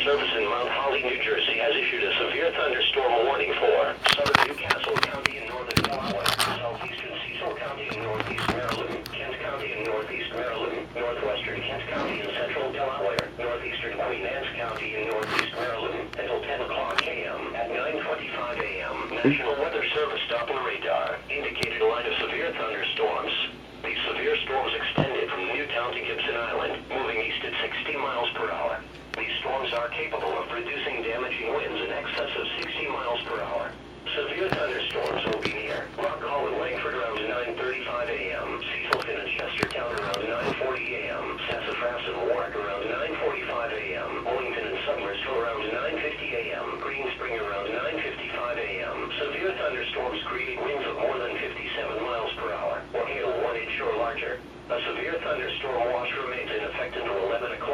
Service in Mount Holly, New Jersey has issued a severe thunderstorm warning for southern Newcastle County and northern Delaware, southeastern Cecil County and northeast Maryland, Kent County and northeast Maryland, northwestern Kent County and central Delaware, northeastern Queen Anne's County and northeast Maryland until 10 o'clock a.m. At 9:25 a.m., National Weather Service Doppler radar indicated a line of severe thunderstorms. These severe storms extended from Newtown to Gibson Island, moving east at 60 miles per hour. These storms are capable of producing damaging winds in excess of 60 miles per hour. Severe thunderstorms will be near Rock Hall and Langford around 9:35 a.m., Cecilton and Chestertown around 9:40 a.m., Sassafras and Warwick around 9:45 a.m., Wellington and Somersville around 9:50 a.m., Green Spring around 9:55 a.m. Severe thunderstorms create winds of more than 57 miles per hour, or hail 1 inch or larger. A severe thunderstorm watch remains in effect until 11 o'clock.